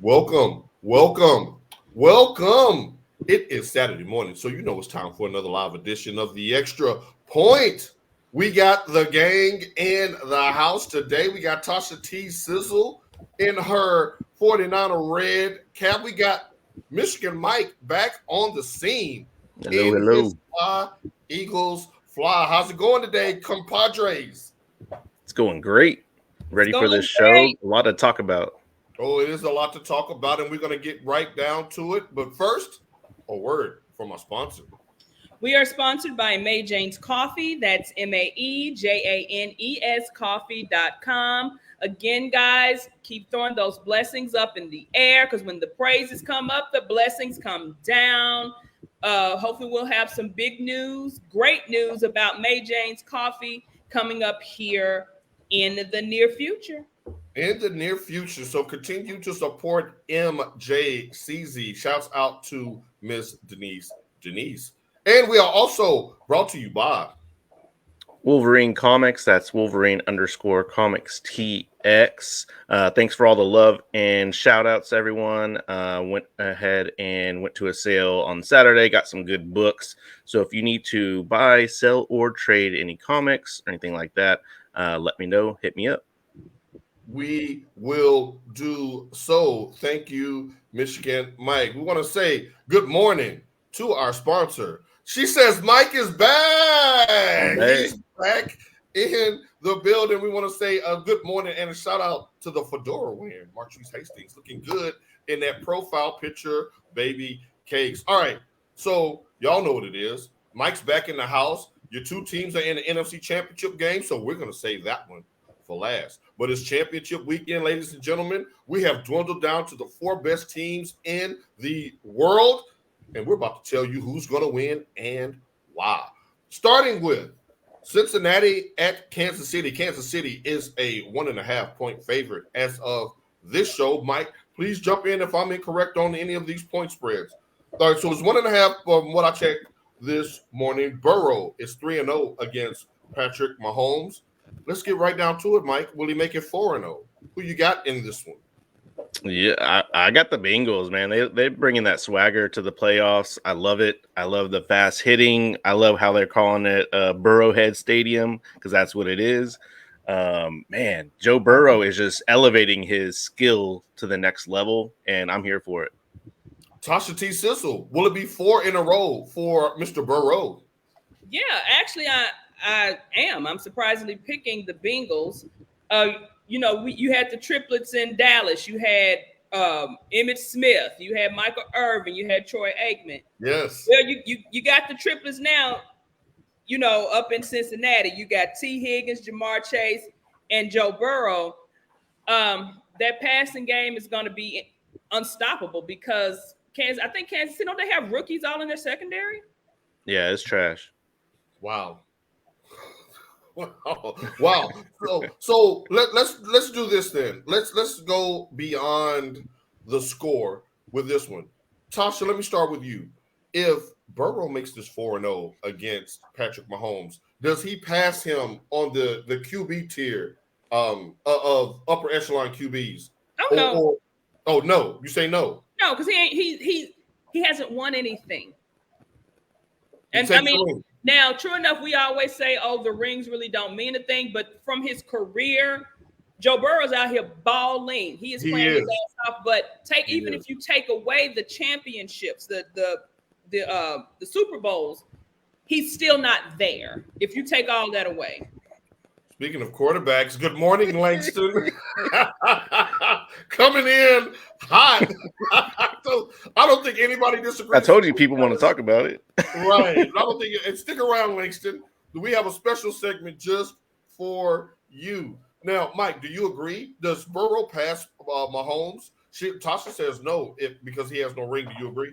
Welcome, welcome, welcome. It is Saturday morning, so you know it's time for another live edition of the Extra Point. We got the gang in the house today. We got Tasha T. Sizzle in her 49er red cap. We got Michigan Mike back on the scene Hello, in his hello. fly, Eagles fly. How's it going today, compadres? It's going great. It's Ready for going this show? great. A lot to talk about. Oh, it is a lot to talk about, and we're going to get right down to it. But first, a word from our sponsor. We are sponsored by May Jane's Coffee. That's MAEJANES coffee.com. Again, guys, keep throwing those blessings up in the air because when the praises come up, the blessings come down. Hopefully, we'll have some big news, great news about May Jane's Coffee coming up here in the near future. In the near future, so continue to support MJCZ. Shouts out to Miss Denise. And we are also brought to you by Wolverine Comics. That's Wolverine_Comics TX. Thanks for all the love and shout outs, everyone. Went ahead and went to a sale on Saturday. Got some good books. So if you need to buy, sell, or trade any comics or anything like that, let me know. Hit me up. We will do so. Thank you, Michigan Mike. We want to say good morning to our sponsor. She says Mike is back. Hey. He's back in the building. We want to say a good morning and a shout out to the fedora wearing Marquise Hastings, looking good in that profile picture, baby cakes. All right, so y'all know what it is. Mike's back in the house. Your two teams are in the NFC Championship game, so we're going to save that one for last. But it's championship weekend, ladies and gentlemen. We have dwindled down to the four best teams in the world, and we're about to tell you who's going to win and why. Starting with Cincinnati at Kansas City. Kansas City is a 1.5 point favorite as of this show. Mike, please jump in if I'm incorrect on any of these point spreads. All right, so it's 1.5 from what I checked this morning. Burrow is 3-0 against Patrick Mahomes. Let's get right down to it, Mike. Will he make it 4-0? Who you got in this one? Yeah, I got the Bengals, man. They're bringing that swagger to the playoffs. I love it. I love the fast hitting. I love how they're calling it Burrowhead Stadium because that's what it is. Man, Joe Burrow is just elevating his skill to the next level, and I'm here for it. Tasha T. Sizzle, will it be 4 in a row for Mr. Burrow? Yeah, actually, I am. I'm surprisingly picking the Bengals. You had the triplets in Dallas. You had Emmitt Smith. You had Michael Irvin. You had Troy Aikman. Yes. Well, you got the triplets now. Up in Cincinnati, you got T. Higgins, Jamar Chase, and Joe Burrow. That passing game is going to be unstoppable because I think Kansas City, don't they have rookies all in their secondary? Yeah, it's trash. Wow. Wow. So let's do this then. Let's go beyond the score with this one. Tasha, let me start with you. If Burrow makes this 4-0 against Patrick Mahomes, does he pass him on the QB tier of upper echelon QBs? Oh no. Oh no. You say no. No, because he hasn't won anything. And I mean, now, true enough, we always say, oh, the rings really don't mean a thing. But from his career, Joe Burrow's out here balling. He is playing his ass off. But even if you take away the championships, the Super Bowls, he's still not there. If you take all that away. Speaking of quarterbacks, good morning, Langston. Coming in hot. I don't think anybody disagrees. I told you people want to talk about it. Right. I don't think and stick around, Langston. We have a special segment just for you. Now, Mike, do you agree? Does Burrow pass Mahomes? Tasha says no because he has no ring. Do you agree?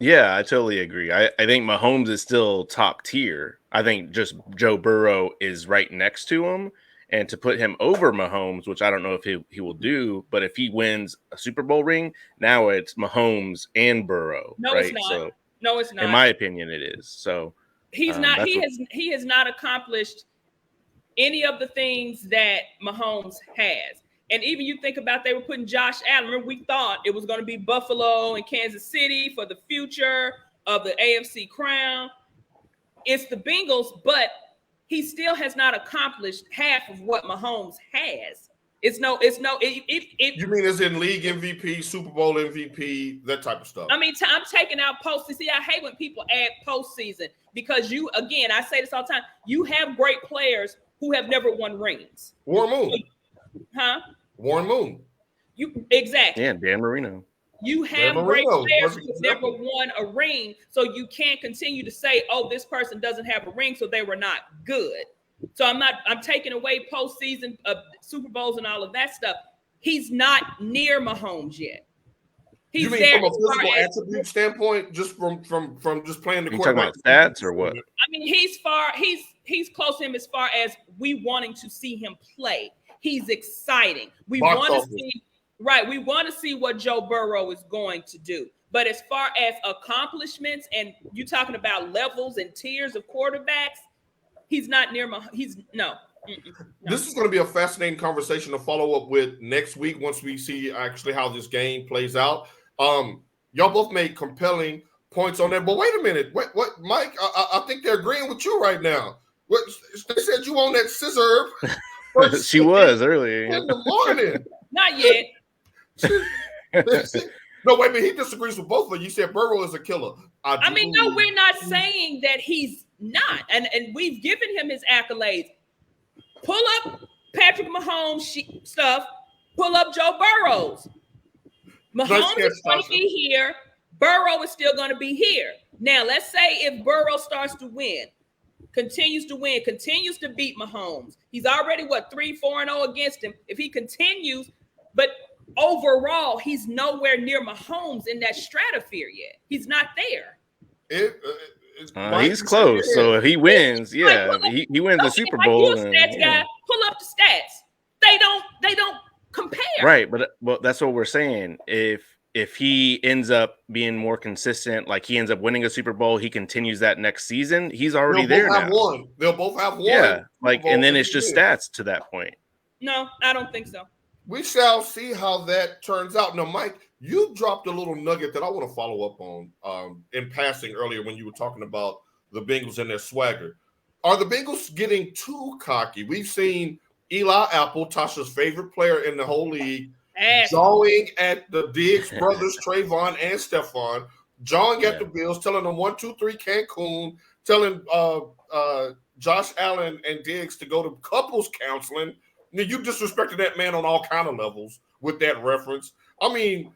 Yeah, I totally agree. I think Mahomes is still top tier. I think just Joe Burrow is right next to him. And to put him over Mahomes, which I don't know if he will do, but if he wins a Super Bowl ring, now it's Mahomes and Burrow. No, right? It's not. So, no, it's not. In my opinion, it is. So he's not. He has not accomplished any of the things that Mahomes has. And even you think about they were putting Josh Allen. Remember, we thought it was going to be Buffalo and Kansas City for the future of the AFC crown. It's the Bengals, but he still has not accomplished half of what Mahomes has. You mean as in league MVP, Super Bowl MVP, that type of stuff? I mean, I'm taking out postseason. See, I hate when people add postseason because I say this all the time. You have great players who have never won rings. Warren Moon. Huh? Warren Moon. Exactly. Yeah, Dan Marino. You have great players who have never won a ring, so you can't continue to say, "Oh, this person doesn't have a ring, so they were not good." So I'm taking away postseason, Super Bowls, and all of that stuff. He's not near Mahomes yet. You mean from a physical attribute standpoint, just from just playing the quarterback? You talking about stats or what? I mean, he's close to him as far as we wanting to see him play. He's exciting. We want to see. Right, we want to see what Joe Burrow is going to do. But as far as accomplishments, and you talking about levels and tiers of quarterbacks, he's not near no. This is going to be a fascinating conversation to follow up with next week once we see actually how this game plays out. Y'all both made compelling points on that. But wait a minute, what, Mike? I think they're agreeing with you right now. They said you on that scissor. She was earlier in the morning. Not yet. No, wait a minute. He disagrees with both of you. You said Burrow is a killer. I mean, no, we're not saying that he's not. And we've given him his accolades. Pull up Patrick Mahomes stuff. Pull up Joe Burrow's. Mahomes is going to be here. Burrow is still going to be here. Now, let's say if Burrow starts to win, continues to beat Mahomes. He's already, 3-4-0 against him. If he continues, but overall, he's nowhere near Mahomes in that stratosphere yet. He's not there. He's close. So if he wins, he wins the Super Bowl. Guy, pull up the stats. They don't compare. Right, but that's what we're saying. If he ends up being more consistent, like he ends up winning a Super Bowl, he continues that next season. He's already there now. They'll both have one. Yeah, and then it's just stats to that point. No, I don't think so. We shall see how that turns out. Now, Mike, you dropped a little nugget that I want to follow up on in passing earlier when you were talking about the Bengals and their swagger. Are the Bengals getting too cocky? We've seen Eli Apple, Tasha's favorite player in the whole league, jawing at the Diggs brothers, Trayvon and Stephon, jawing at the Bills, telling them 1, 2, 3 Cancun, telling Josh Allen and Diggs to go to couples counseling. Now, you disrespected that man on all kind of levels with that reference. I mean,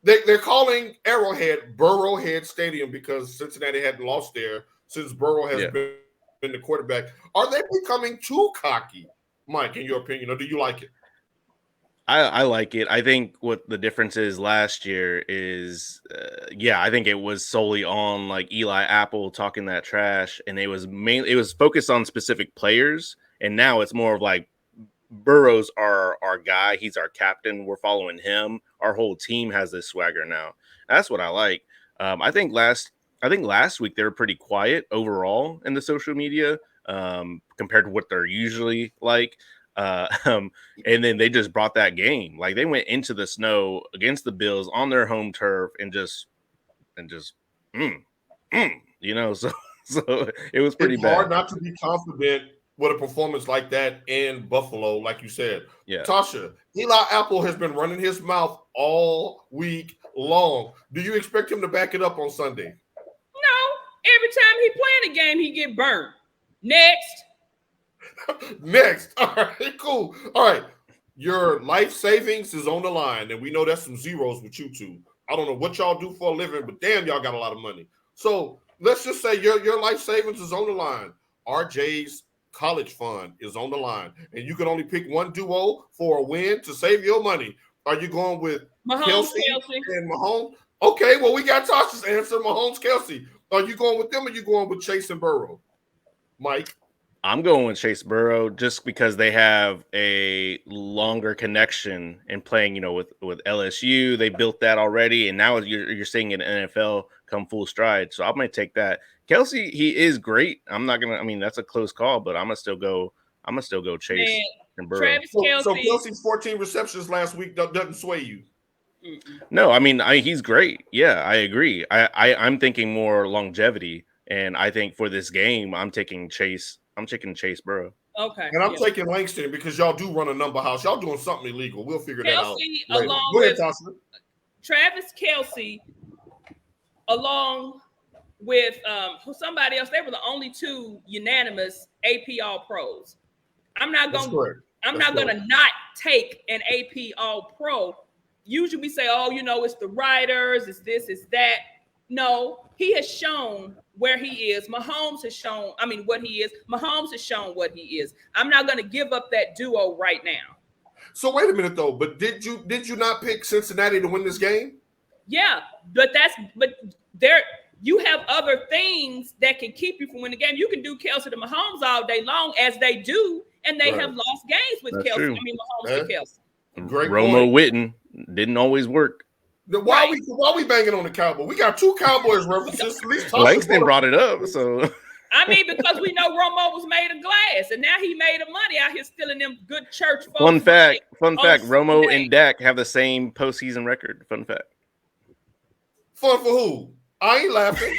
they're calling Arrowhead Burrowhead Stadium because Cincinnati hadn't lost there since Burrow has been the quarterback. Are they becoming too cocky, Mike, in your opinion, or do you like it? I like it. I think what the difference is last year is, I think it was solely on like Eli Apple talking that trash, and it was focused on specific players, and now it's more of like, Burrow's our guy. He's our captain. We're following him. Our whole team has this swagger now. That's what I like. I think last week they were pretty quiet overall in the social media compared to what they're usually like. And then they just brought that game. Like they went into the snow against the Bills on their home turf and just so it was pretty bad. It's hard not to be confident with a performance like that in Buffalo, like you said. Yeah. Tasha, Eli Apple has been running his mouth all week long. Do you expect him to back it up on Sunday? No. Every time he playing a game, he get burned. Next. All right, cool. All right. Your life savings is on the line, and we know that's some zeros with you two. I don't know what y'all do for a living, but damn, y'all got a lot of money. So let's just say your life savings is on the line. RJ's college fund is on the line, and you can only pick one duo for a win to save your money. Are you going with Mahomes, Kelsey and Mahomes? Okay, well, we got Tasha's answer, Mahomes, Kelsey. Are you going with them, or are you going with Chase and Burrow? Mike? I'm going with Chase Burrow just because they have a longer connection in playing, with LSU. They built that already, and now you're seeing an NFL come full stride. So I'm going to take that. Kelsey, he is great. I'm not going to. I mean, that's a close call, but I'm gonna still go Chase. and Burrow. Travis Kelce. So Kelsey's 14 receptions last week doesn't sway you. No, I mean he's great. Yeah, I agree. I'm thinking more longevity, and I think for this game, I'm taking Chase Burrow. Okay. And I'm taking Langston because y'all do run a number house. Y'all doing something illegal. We'll figure that out later. Along Go ahead, with Tasha. Travis Kelce, along with somebody else. They were the only two unanimous AP All Pros. I'm not gonna not take an AP All Pro. Usually we say, oh, it's the writers, it's this, it's that. No, he has shown where he is. Mahomes has shown, what he is. Mahomes has shown what he is. I'm not going to give up that duo right now. So wait a minute though, but did you not pick Cincinnati to win this game? Yeah, but there you have other things that can keep you from winning the game. You can do Kelce to Mahomes all day long, as they do, and they have lost games with That's Kelce. true. Mahomes to Kelce. Great Romo Witten didn't always work. Why are we banging on the Cowboys? We got two Cowboys references. At least Langston brought it up, so because we know Romo was made of glass, and now he made of money out here stealing them good church folks. Fun fact: Romo and Dak have the same postseason record. Fun fact. Fun for who? I ain't laughing.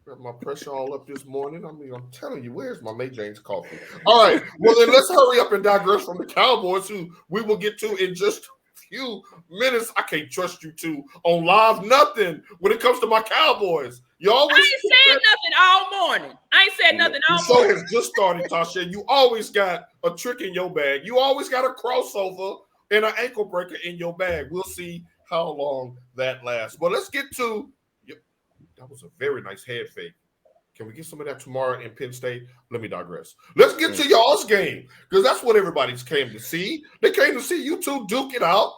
Got my pressure all up this morning. I'm telling you, where's my May James coffee? All right, well then let's hurry up and digress from the Cowboys, who we will get to in just a few minutes. I can't trust you two on live nothing when it comes to my Cowboys. I ain't said nothing all morning. The show has just started, Tasha. You always got a trick in your bag. You always got a crossover and an ankle breaker in your bag. We'll see how long that lasts. But let's get to. That was a very nice head fake. Can we get some of that tomorrow in Penn State? Let me digress. Let's get to y'all's game, because that's what everybody's came to see. They came to see you two duke it out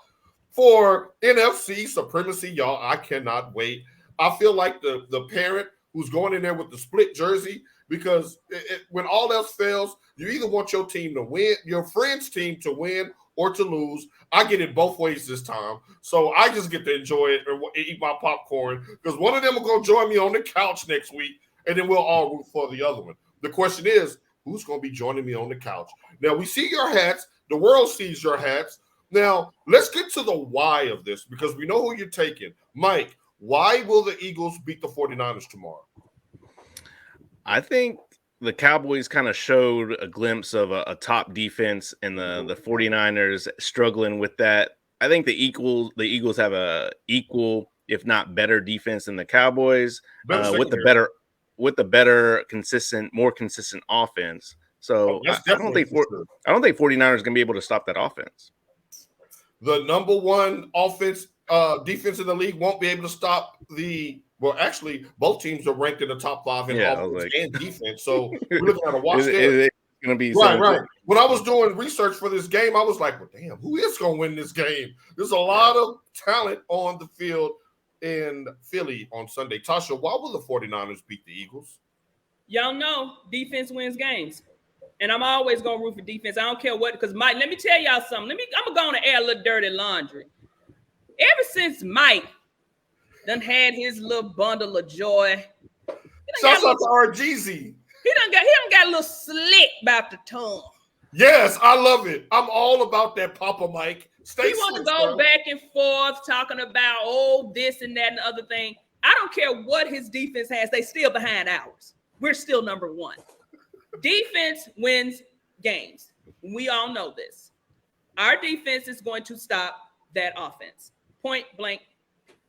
for NFC supremacy, y'all. I cannot wait. I feel like the parent who's going in there with the split jersey, because when all else fails, you either want your team to win, your friend's team to win, or to lose. I get it both ways this time. So I just get to enjoy it and eat my popcorn, because one of them will go join me on the couch next week, and then we'll all root for the other one. The question is, who's going to be joining me on the couch? Now, we see your hats. The world sees your hats. Now, let's get to the why of this, because we know who you're taking. Mike, why will the Eagles beat the 49ers tomorrow? I think the Cowboys kind of showed a glimpse of a top defense, and the 49ers struggling with that. I think the Eagles have a equal, if not better, defense than the Cowboys, with the better, consistent, more consistent offense. So I don't think 49ers gonna be able to stop that offense. The number one defense in the league won't be able to stop well, actually, both teams are ranked in the top 5 in offense and defense. So we're looking at a watch there. It's going to be right. When I was doing research for this game, I was like, well, damn, who is going to win this game? There's a lot of talent on the field in Philly on Sunday. Tasha, why will the 49ers beat the Eagles? Y'all know defense wins games. And I'm always going to root for defense. I don't care what, because Mike, let me tell y'all something. I'm going to go on and air a little dirty laundry. Ever since Mike done had his little bundle of joy. Shouts out to RGZ. He done got a little slick about the tongue. Yes, I love it. I'm all about that, Papa Mike. He want to go back and forth talking about this and that and the other thing. I don't care what his defense has. They still behind ours. We're still number one. Defense wins games. We all know this. Our defense is going to stop that offense. Point blank.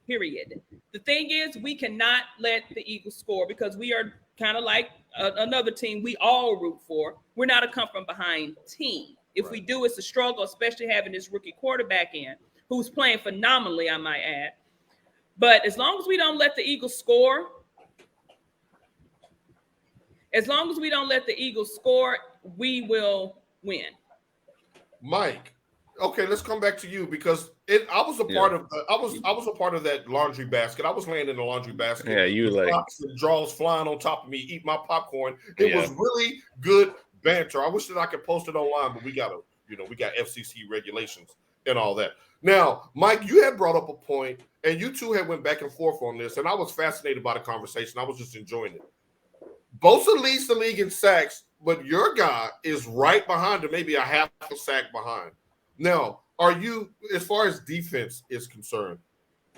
Period. The thing is, we cannot let the Eagles score, because we are kind of like another team we all root for. We're not a come from behind team. If we do, it's a struggle, especially having this rookie quarterback in, who's playing phenomenally, I might add. But as long as we don't let the Eagles score, we will win. Mike. Okay, let's come back to you, because I was a part of a part of that laundry basket. I was laying in the laundry basket. Yeah, you like and draws flying on top of me, eat my popcorn. It was really good banter. I wish that I could post it online, but we got FCC regulations and all that. Now, Mike, you had brought up a point, and you two had went back and forth on this, and I was fascinated by the conversation. I was just enjoying it. Bosa leads the league in sacks, your guy is right behind him, maybe a half a sack behind. Now, are you, as far as defense is concerned,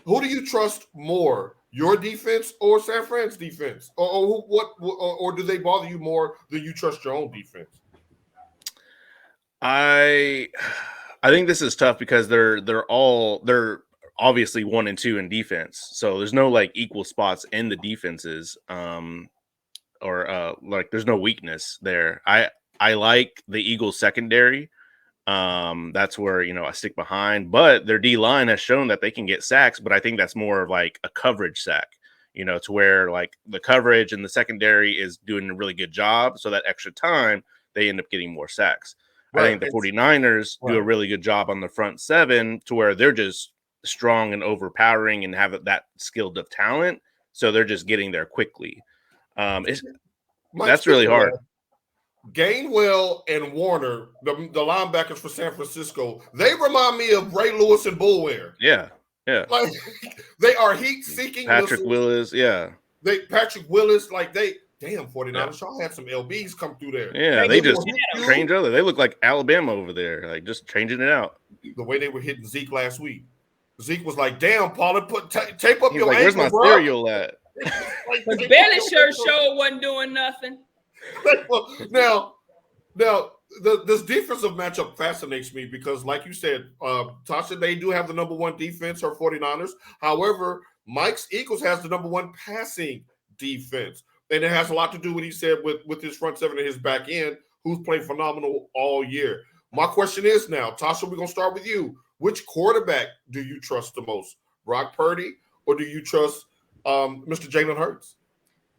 who do you trust more, your defense or San Fran's defense, or do they bother you more than you trust your own defense? I think this is tough because they're obviously 1 and 2 in defense, so there's no like equal spots in the defenses, or like there's no weakness there. I like the Eagles secondary. That's where I stick behind, but their D line has shown that they can get sacks, but I think that's more of like a coverage sack, to where like the coverage and the secondary is doing a really good job, so that extra time they end up getting more sacks. Right. I think the 49ers do a really good job on the front 7 to where they're just strong and overpowering and have that skilled of talent, so they're just getting there quickly. That's really hard. Gainwell and Warner, the linebackers for San Francisco, they remind me of Ray Lewis and Bullware. Yeah. Like they are heat-seeking. Patrick Willis, Patrick Willis, like damn 49ers, y'all had some LBs come through there. Yeah, they just changed other. They look like Alabama over there, like just changing it out. The way they were hitting Zeke last week. Zeke was like, damn, Paula, tape up your like, ankle, where's my cereal at? His belly shirt show wasn't doing nothing. Now, this defensive matchup fascinates me because, like you said, Tasha, they do have the number 1 defense, her 49ers. However, Mike's Eagles has the number 1 passing defense. And it has a lot to do with what he said with his front 7 and his back end, who's played phenomenal all year. My question is now, Tasha, we're going to start with you. Which quarterback do you trust the most, Brock Purdy, or do you trust Mr. Jalen Hurts?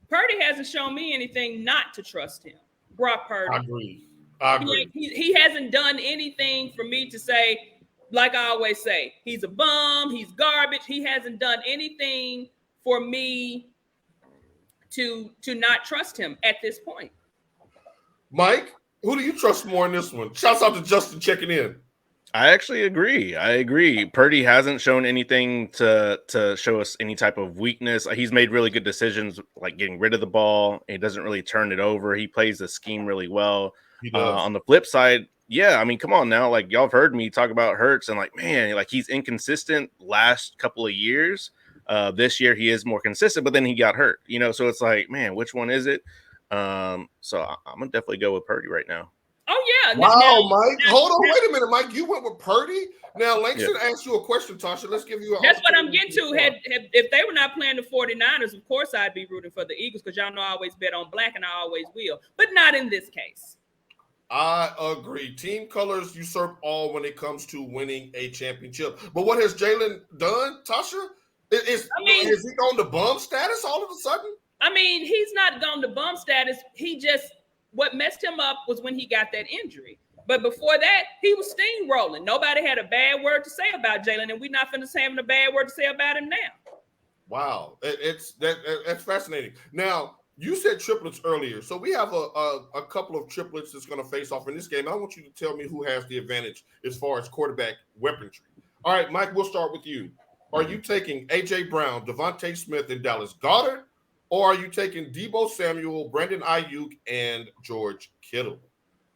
Purdy hasn't shown me anything not to trust him. Brock Purdy. I agree. He hasn't done anything for me to say, like I always say, he's a bum, he's garbage. He hasn't done anything for me to not trust him at this point. Mike, who do you trust more in this one? Shouts out to Justin checking in. I actually agree. Purdy hasn't shown anything to show us any type of weakness. He's made really good decisions, like getting rid of the ball. He doesn't really turn it over. He plays the scheme really well. He does. On the flip side, I mean, come on now. Like, y'all have heard me talk about Hurts, and like, man, like he's inconsistent last couple of years. This year he is more consistent, but then he got hurt. So it's like, man, which one is it? So I'm gonna definitely go with Purdy right now. Oh, yeah. Wow, Mike. Hold on. Wait a minute, Mike. You went with Purdy? Now, Langston asked you a question, Tasha. Let's give you That's what I'm getting to. If they were not playing the 49ers, of course I'd be rooting for the Eagles because y'all know I always bet on black and I always will. But not in this case. I agree. Team colors usurp all when it comes to winning a championship. But what has Jalen done, Tasha? Is he on the bum status all of a sudden? I mean, he's not gone to bum status. What messed him up was when he got that injury. But before that, he was steamrolling. Nobody had a bad word to say about Jalen, and we're not going to have a bad word to say about him now. Wow. That's fascinating. Now, you said triplets earlier. So we have a couple of triplets that's going to face off in this game. I want you to tell me who has the advantage as far as quarterback weaponry. All right, Mike, we'll start with you. Are you taking A.J. Brown, Devontae Smith, and Dallas Goedert? Or are you taking Deebo Samuel, Brandon Ayuk, and George Kittle?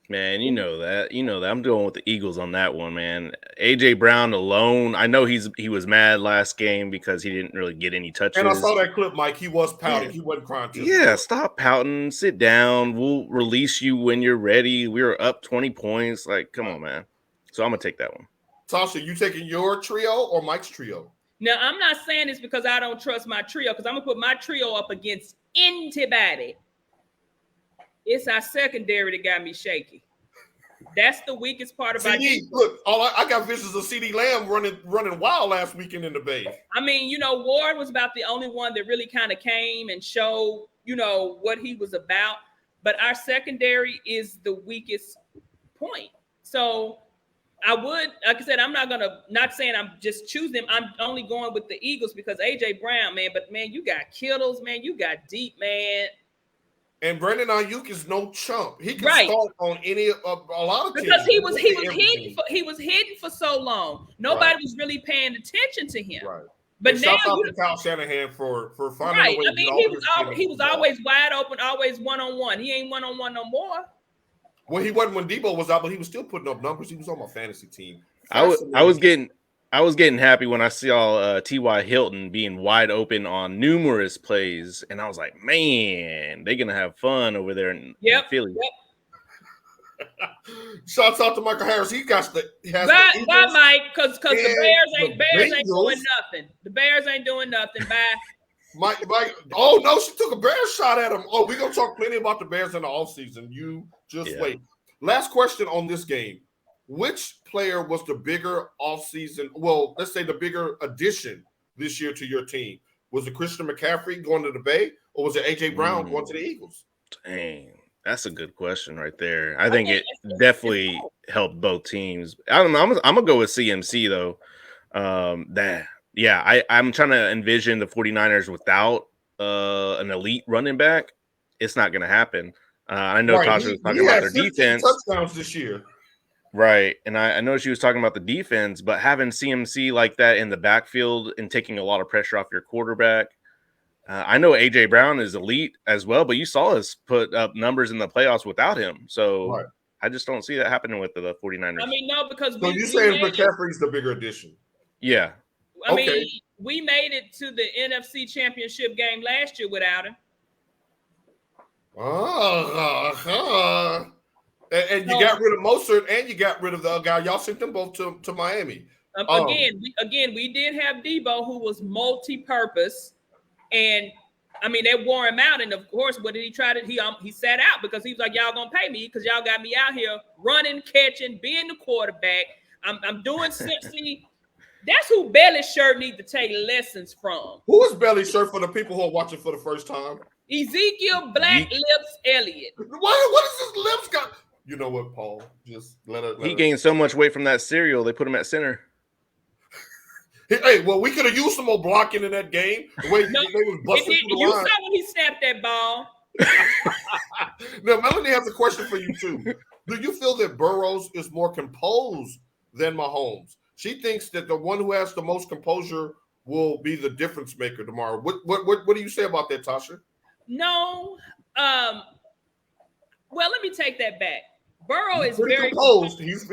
Man, you know that. I'm going with the Eagles on that one, man. A.J. Brown alone. I know he was mad last game because he didn't really get any touches. And I saw that clip, Mike. He was pouting. He wasn't crying. Stop pouting. Sit down. We'll release you when you're ready. We were up 20 points. Like, come on, man. So I'm going to take that one. Tasha, you taking your trio or Mike's trio? Now, I'm not saying this because I don't trust my trio, because I'm going to put my trio up against anybody. It's our secondary that got me shaky. That's the weakest part about it. Look, I got visions of CD Lamb running wild last weekend in the Bay. I mean, Ward was about the only one that really kind of came and showed, what he was about. But our secondary is the weakest point. So I would, like I said, I'm not saying I'm just choosing them. I'm only going with the Eagles because A.J. Brown, man. But, man, you got Kittles, man. You got deep, man. And Brandon Ayuk is no chump. He can start on a lot of teams. Because he was hidden for so long. Nobody was really paying attention to him. Right. But now shout out to Kyle Shanahan for finding a way. I mean, he was always wide open, always one-on-one. He ain't one-on-one no more. Well, he wasn't when Debo was out, but he was still putting up numbers. He was on my fantasy team. I was getting happy when I saw T.Y. Hilton being wide open on numerous plays, and I was like, man, they're gonna have fun over there in Philly. Shouts out to Michael Harris. He has Bye, the Mike, because the Bears ain't Bengals. doing nothing. The Bears ain't doing nothing. Bye. Mike, oh no, she took a Bears shot at him. Oh, we're gonna talk plenty about the Bears in the offseason. You just wait. Last question on this game. Which player was the bigger offseason? Well, let's say the bigger addition this year to your team. Was it Christian McCaffrey going to the Bay, or was it AJ Brown going to the Eagles? Dang, that's a good question right there. I think it definitely helped both teams. I don't know. I'm gonna go with CMC though. I'm trying to envision the 49ers without an elite running back. It's not gonna happen. I know Tasha was talking about their defense. Touchdowns this year. Right. And I know she was talking about the defense, but having CMC like that in the backfield and taking a lot of pressure off your quarterback. I know AJ Brown is elite as well, but you saw us put up numbers in the playoffs without him. So I just don't see that happening with the 49ers. I mean, no, because so you're saying McCaffrey's the bigger addition? Yeah. I mean, we made it to the NFC Championship game last year without him. And you got rid of Mostert and you got rid of the other guy. Y'all sent them both to Miami. We did have Debo, who was multi-purpose, and I mean they wore him out. And of course, what did he try to? He sat out because he was like, "Y'all gonna pay me because y'all got me out here running, catching, being the quarterback. I'm doing see." That's who Belly Shirt need to take lessons from. Who is Belly Shirt for the people who are watching for the first time? Ezekiel Black Lips Elliott. What is his lips got? You know what, Paul? Just let it. He gained so much weight from that cereal. They put him at center. Hey, well, we could have used some more blocking in that game. The way they was busting through the you line. saw when he snapped that ball. Now, Melanie has a question for you too. Do you feel that Burrows is more composed than Mahomes? She thinks that the one who has the most composure will be the difference maker tomorrow. What do you say about that, Tasha? No. Well, let me take that back. Burrow is very composed. He's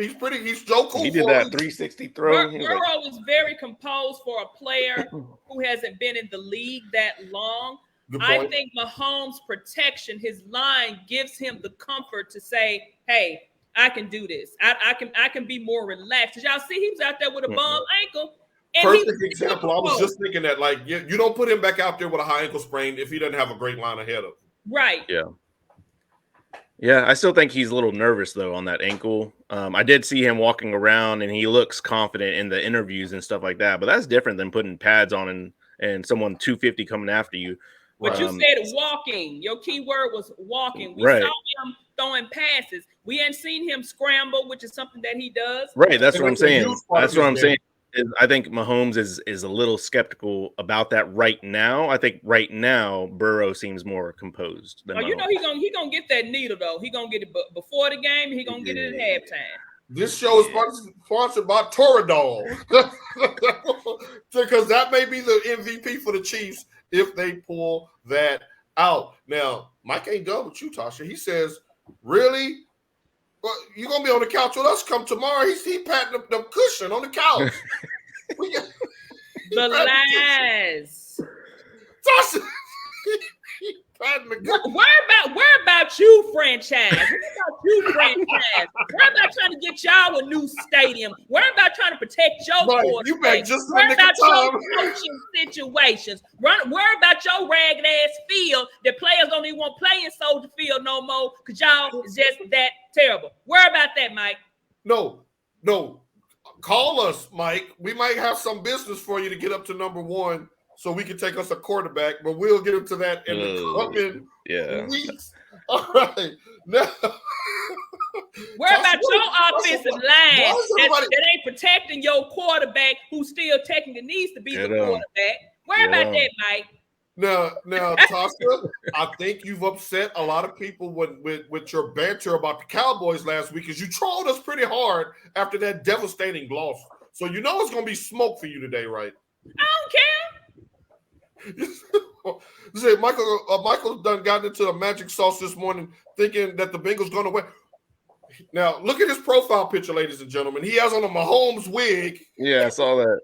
Joe Cool. He did that 360 throw. Burrow is very composed for a player who hasn't been in the league that long. I think Mahomes' protection, his line, gives him the comfort to say, "Hey, I can do this. I can be more relaxed." Did y'all see he was out there with a bum ankle? And perfect example. I was just thinking that, like, you don't put him back out there with a high ankle sprain if he doesn't have a great line ahead of him. Right. Yeah, I still think he's a little nervous, though, on that ankle. I did see him walking around, and he looks confident in the interviews and stuff like that. But that's different than putting pads on and someone 250 coming after you. But you said walking. Your key word was walking. We saw him throwing passes. We hadn't seen him scramble, which is something that he does. Right, that's what I'm saying. That's what I'm saying. I think Mahomes is a little skeptical about that right now. I think right now Burrow seems more composed than Mahomes. You know he gonna get that needle though. He gonna get it before the game. He gonna get it at halftime. This show is sponsored by Toradol because that may be the MVP for the Chiefs if they pull that out. Now, Mike ain't done with you, Tasha. He says, "Really? Well, you're going to be on the couch with us come tomorrow." He patting the cushion on the couch. The lies. Tasha, patting the cushion. Where about you, franchise? Where about trying to get y'all a new stadium? Where about trying to protect your quarterback? You back just where about your coaching situations? Where about your ragged ass field that players don't even want to play in Soldier Field no more because y'all is just that terrible? Where about that, Mike? No. Call us, Mike. We might have some business for you to get up to number one so we can take us a quarterback, but we'll get into that in the coming weeks. All right. Now, where about your offensive line that ain't protecting your quarterback who still technically needs to be the quarterback? Where about that, Mike? Now, Tasha, I think you've upset a lot of people with your banter about the Cowboys last week because you trolled us pretty hard after that devastating loss. So you know it's going to be smoke for you today, right? I don't care. Michael done got into a magic sauce this morning thinking that the Bengals going to win. Now, look at his profile picture, ladies and gentlemen. He has on a Mahomes wig. Yeah, I saw that.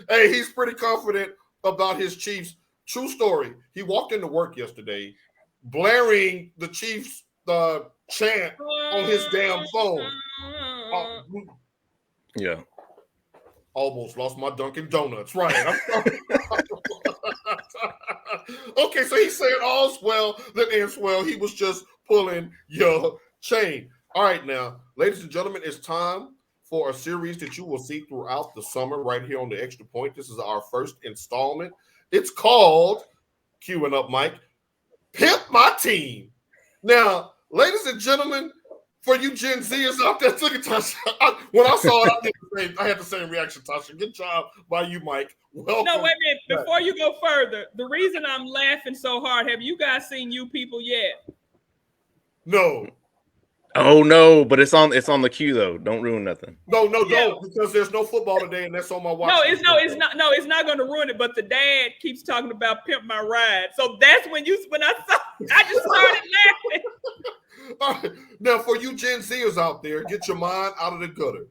Hey, he's pretty confident about his Chiefs. True story. He walked into work yesterday, blaring the Chiefs chant on his damn phone. Yeah. Almost lost my Dunkin' Donuts. Right. Okay, so he's saying all's well that ends well. He was just pulling your chain. All right, now, ladies and gentlemen, it's time for a series that you will see throughout the summer right here on the Extra Point. This is our first installment. It's called, queuing up, Mike, Pimp My Team. Now, ladies and gentlemen, for you Gen Zers out there, look at Tasha. When I saw it, I had the same reaction, Tasha. Good job by you, Mike. Welcome. No, wait a minute. Before you go further, the reason I'm laughing so hard, have you guys seen You People yet? No. Oh no, but it's on the queue though. Don't ruin nothing. No, don't, because there's no football today, and that's on my watch. No, it's not going to ruin it. But the dad keeps talking about Pimp My Ride, so that's when I just started laughing. All right. Now, for you Gen Zers out there, get your mind out of the gutter.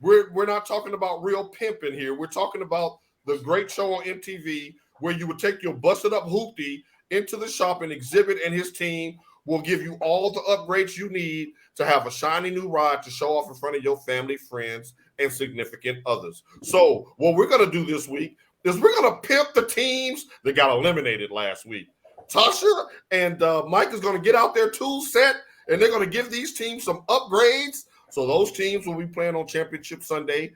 We're not talking about real pimping here. We're talking about the great show on MTV where you would take your busted up hoopty into the shop and Exhibit and his team will give you all the upgrades you need to have a shiny new ride to show off in front of your family, friends, and significant others. So what we're going to do this week is we're going to pimp the teams that got eliminated last week. Tasha and Mike is going to get out their tool set, and they're going to give these teams some upgrades. So those teams will be playing on Championship Sunday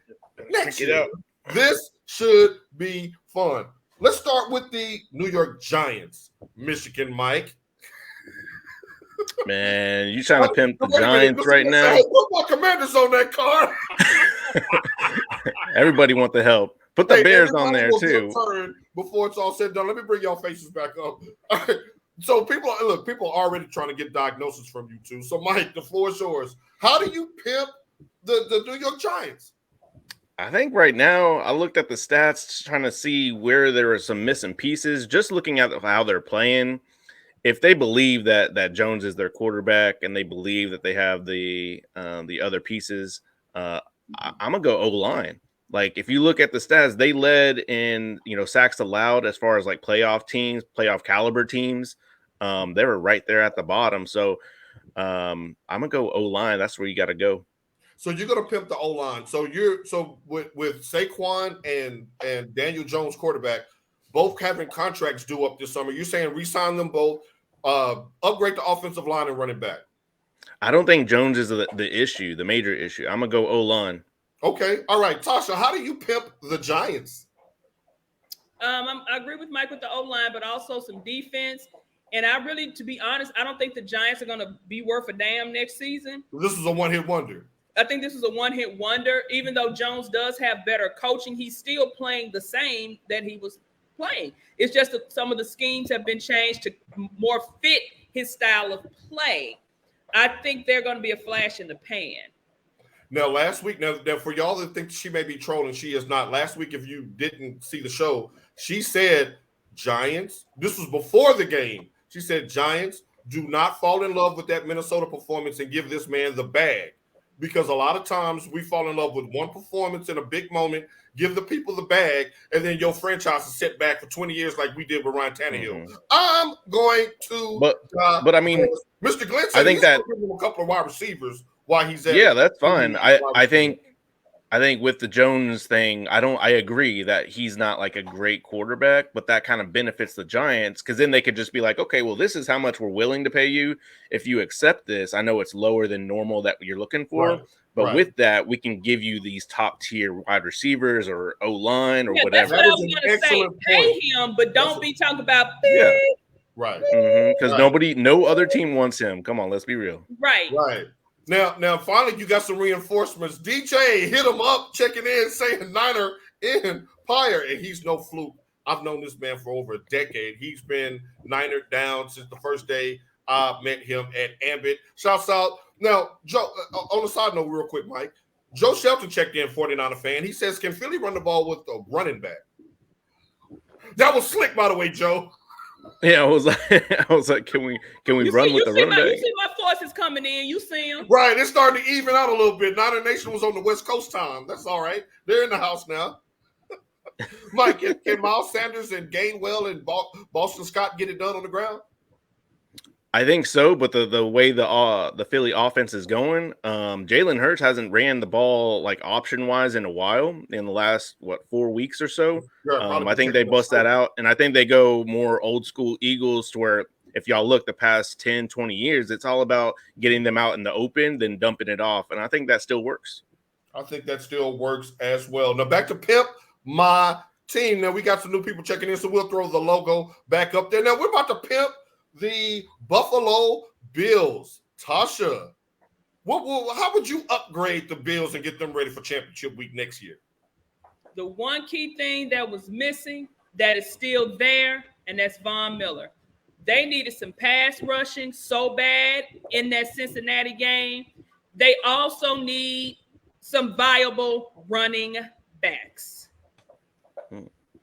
next year. This should be fun. Let's start with the New York Giants. Michigan, Mike. Man, you trying to pimp the Giants right now? Football Commanders on that card. Everybody want the help. Put the Bears on there too. Before it's all said and done, let me bring y'all faces back up. All right. So people are already trying to get diagnosis from you two. So Mike, the floor is yours. How do you pimp the New York Giants? I think right now I looked at the stats trying to see where there are some missing pieces. Just looking at how they're playing. If they believe that Jones is their quarterback and they believe that they have the other pieces, I'm gonna go O-line. Like if you look at the stats, they led in sacks allowed as far as like playoff caliber teams. They were right there at the bottom. So I'm gonna go O-line. That's where you got to go. So you're gonna pimp the O-line. So with Saquon and Daniel Jones quarterback, both having contracts due up this summer. You're saying re-sign them both. Upgrade the offensive line and running back. I don't think Jones is the issue, the major issue. I'm gonna go O-line. Okay, all right, Tasha. How do you pimp the Giants? I agree with Mike with the O-line, but also some defense. And to be honest, I don't think the Giants are gonna be worth a damn next season. This is a one-hit wonder. I think this is a one-hit wonder. Even though Jones does have better coaching, he's still playing the same that he was playing. It's just that some of the schemes have been changed to more fit his style of play. I think they're going to be a flash in the pan. Now, last week, now for y'all that think she may be trolling, she is not. Last week, if you didn't see the show, she said, Giants, this was before the game. She said, Giants, do not fall in love with that Minnesota performance and give this man the bag. Because a lot of times we fall in love with one performance in a big moment, give the people the bag, and then your franchise is set back for 20 years like we did with Ryan Tannehill. Mm-hmm. I'm going to but I mean, Mr. Glenn said I think that give him a couple of wide receivers while he's at. Yeah, that's fine. I think with the Jones thing, I agree that he's not like a great quarterback, but that kind of benefits the Giants because then they could just be like, okay, well, this is how much we're willing to pay you. If you accept this, I know it's lower than normal that you're looking for, but with that, we can give you these top tier wide receivers or O-line or whatever. That's what I was going to say. Pay him, but don't be talking about right. Because no other team wants him. Come on, let's be real. Right. Now, finally, you got some reinforcements. DJ hit him up, checking in, saying Niner Empire, and he's no fluke. I've known this man for over a decade. He's been Niner down since the first day I met him at Ambit. Shouts out. Now, Joe, on the side note, real quick, Mike, Joe Shelton checked in, 49er fan. He says, can Philly run the ball with a running back? That was slick, by the way, Joe. Yeah, I was like, can we run with the running back? You see my forces coming in. You see them. Right. It's starting to even out a little bit. Now the nation was on the West Coast time. That's all right. They're in the house now. Mike, can Miles Sanders and Gainwell and Boston Scott get it done on the ground? I think so, but the way the Philly offense is going, Jalen Hurts hasn't ran the ball like option wise in a while in the last 4 weeks or so. I think they bust that out, and I think they go more old school Eagles to where if y'all look the past 10, 20 years, it's all about getting them out in the open, then dumping it off, and I think that still works. I think that still works as well. Now back to Pimp My Team. Now we got some new people checking in, so we'll throw the logo back up there. Now we're about to pimp the Buffalo Bills. Tasha, how would you upgrade the Bills and get them ready for championship week next year? The one key thing that was missing that is still there, and that's Von Miller. They needed some pass rushing so bad in that Cincinnati game. They also need some viable running backs.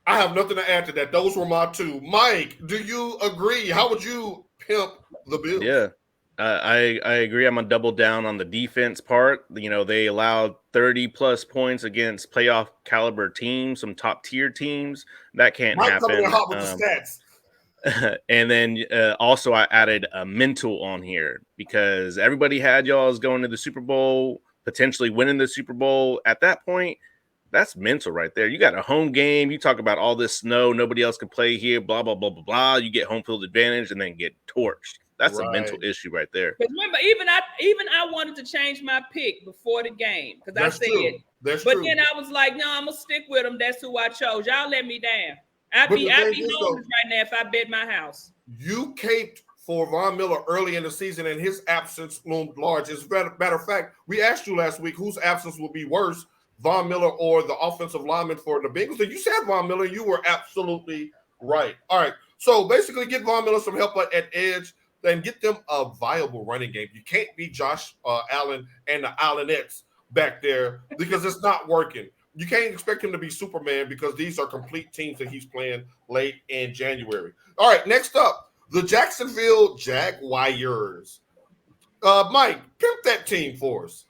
I have nothing to add to that. Those were my two. Mike, do you agree? How would you pimp the Bills? Yeah, I agree. I'm going to double down on the defense part. You know, they allowed 30-plus points against playoff caliber teams, some top-tier teams. That can't happen. Coming in hot with the stats. And then also I added a mental on here because everybody had y'all as going to the Super Bowl, potentially winning the Super Bowl. At that point, that's mental right there. You got a home game. You talk about all this snow. Nobody else can play here, blah, blah, blah, blah, blah. You get home field advantage and then get torched. That's a mental issue right there. Because remember, even I wanted to change my pick before the game because I said it. But then I was like, no, I'm going to stick with them. That's who I chose. Y'all let me down. I'd be homeless right now if I bet my house. You caped for Von Miller early in the season, and his absence loomed large. As a matter of fact, we asked you last week whose absence would be worse, Von Miller or the offensive lineman for the Bengals. And you said Von Miller. You were absolutely right. All right. So basically get Von Miller some help at edge and get them a viable running game. You can't be Josh Allen and the Allenettes back there because it's not working. You can't expect him to be Superman because these are complete teams that he's playing late in January. All right, next up, the Jacksonville Jaguars. Mike, pimp that team for us.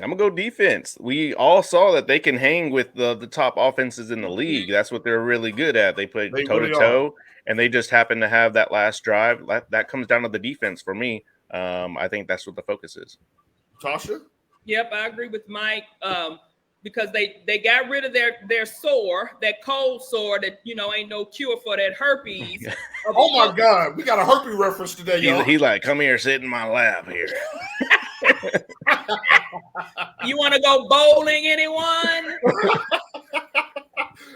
I'm going to go defense. We all saw that they can hang with the top offenses in the league. That's what they're really good at. They play toe-to-toe, and they just happen to have that last drive. That comes down to the defense for me. I think that's what the focus is. Tasha? Yep, I agree with Mike because they got rid of their sore, that cold sore that, ain't no cure for that herpes. Oh, my God. We got a herpes reference today, y'all. He's like, come here, sit in my lap here. You want to go bowling, anyone?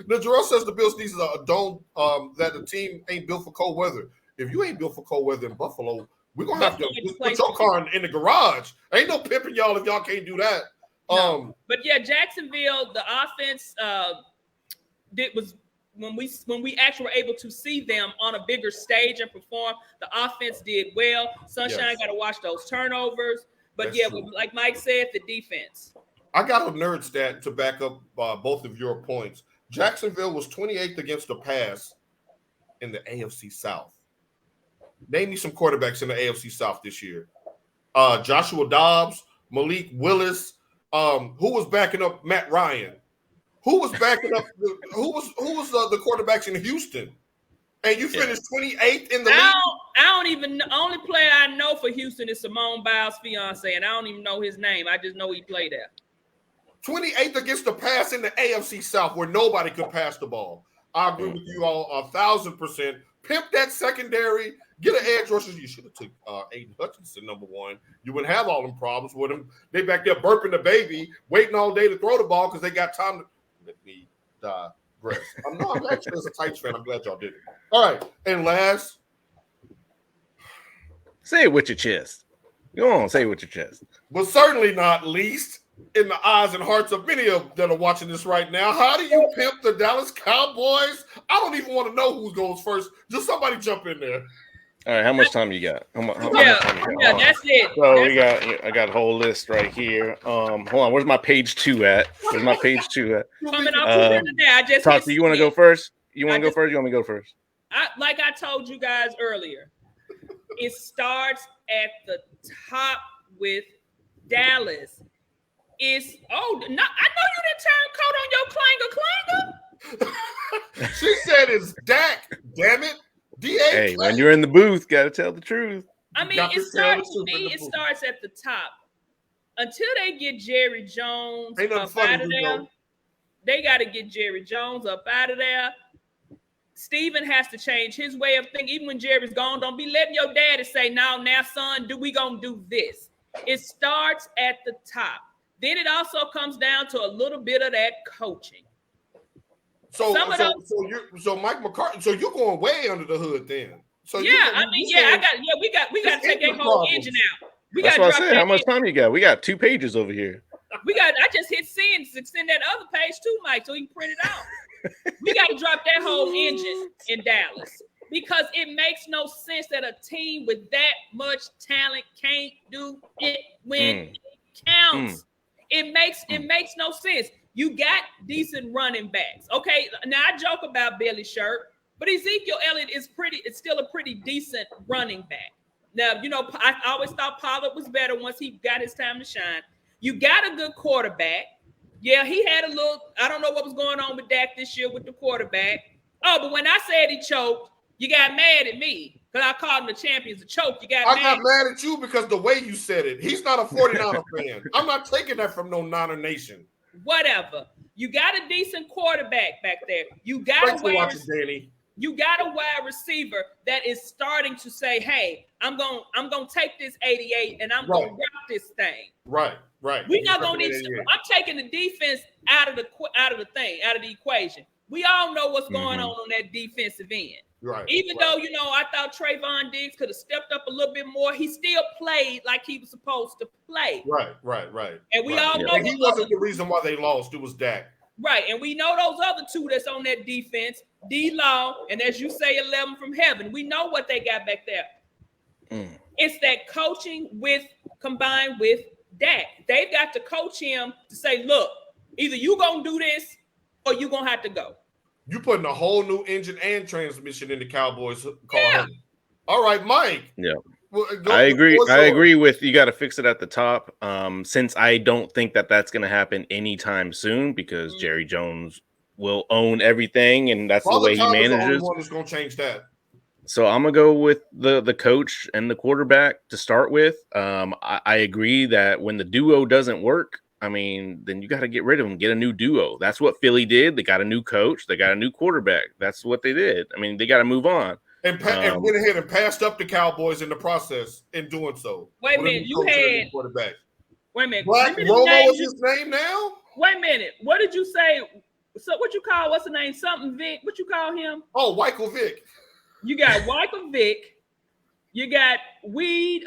Now, Jarrell says the Bills needs a dome that the team ain't built for cold weather. If you ain't built for cold weather in Buffalo, we're going to have to put your car in the garage. Ain't no pimping y'all if y'all can't do that. No. But, yeah, Jacksonville, the offense was when we actually were able to see them on a bigger stage and perform, the offense did well. Sunshine got to watch those turnovers. But, like Mike said, the defense. I got a nerd stat to back up both of your points. Jacksonville was 28th against the pass in the AFC South. Name me some quarterbacks in the AFC South this year. Joshua Dobbs, Malik Willis. Who was backing up Matt Ryan? Who was backing up? Who was the quarterbacks in Houston? And you finished 28th in the league. I don't even. The only player I know for Houston is Simone Biles' fiance, and I don't even know his name. I just know he played there. 28th against the pass in the AFC South, where nobody could pass the ball. I agree with you all 1,000%. Pimp that secondary. Get an edge rusher. You should have took Aiden Hutchinson, number one. You wouldn't have all them problems with him. They back there burping the baby, waiting all day to throw the ball because they got time to let me digress. I'm glad you as a Titans fan. I'm glad y'all did it. All right. And last. Say it with your chest. Go on, say it with your chest. But certainly not least, in the eyes and hearts of many of that are watching this right now, how do you pimp the Dallas Cowboys? I don't even want to know who goes first. Just somebody jump in there. All right, how much time you got? How much time you got? Yeah, that's it. So I got a whole list right here. Hold on, where's my page 2 at? Where's my page 2 at? Coming off I just Tasha, you want to go first? You want to go first? You want me to go first? like I told you guys earlier, it starts at the top with Dallas. I know you didn't turn coat on your clanger. She said it's Dak, damn it. D-A-K. Hey, when you're in the booth, gotta tell the truth. I mean, it starts at the top. Until they get Jerry Jones up out of there, they got to get Jerry Jones up out of there. Steven has to change his way of thinking. Even when Jerry's gone, don't be letting your daddy say, now, son, we gonna do this. It starts at the top. Then it also comes down to a little bit of that coaching. So Mike McCarthy, so you're going way under the hood then. So we got to take that whole engine out. That's what I said. How much time you got? We got 2 pages over here. I just hit send that other page too, Mike, so he can print it out. We got to drop that whole engine in Dallas because it makes no sense that a team with that much talent can't do it when it counts. It makes no sense. You got decent running backs. Okay, now I joke about Billy Shirt, but Ezekiel Elliott is still a pretty decent running back. Now, I always thought Pollard was better once he got his time to shine. You got a good quarterback. Yeah, he had a little, I don't know what was going on with Dak this year with the quarterback. Oh, but when I said he choked, you got mad at me because I called him the champions of choke. I got mad at you because the way you said it. He's not a 49er fan. I'm not taking that from no Niner Nation. Whatever. You got a decent quarterback back there. You got a wide receiver that is starting to say, "Hey, I'm gonna take this 88 and I'm gonna rock this thing." Right. We're not gonna need. I'm taking the defense out of the equation. We all know what's going on that defensive end. Right. Even though I thought Trayvon Diggs could have stepped up a little bit more, he still played like he was supposed to play. Right. And we all know he wasn't the reason why they lost. It was Dak. Right, and we know those other two that's on that defense, D-Law, and as you say, 11 from heaven. We know what they got back there. It's that coaching combined with Dak. They've got to coach him to say, look, either you gonna do this or you gonna have to go. You putting a whole new engine and transmission in the Cowboys car. Yeah. All right, Mike. Yeah. Well, I agree with you got to fix it at the top. Since I don't think that's going to happen anytime soon because Jerry Jones will own everything and that's the way he manages. The only one that's going to change that. So I'm going to go with the coach and the quarterback to start with. I agree that when the duo doesn't work, then you got to get rid of them, get a new duo. That's what Philly did. They got a new coach. They got a new quarterback. That's what they did. They got to move on. And went ahead and passed up the Cowboys in the process in doing so. Wait a minute. Quarterback. Wait a minute. Black Romo is his name now? Wait a minute. What did you say? So what you call, what's the name? Something Vic. What you call him? Oh, Wykel Vic. You got Wykel Vic. You got Weave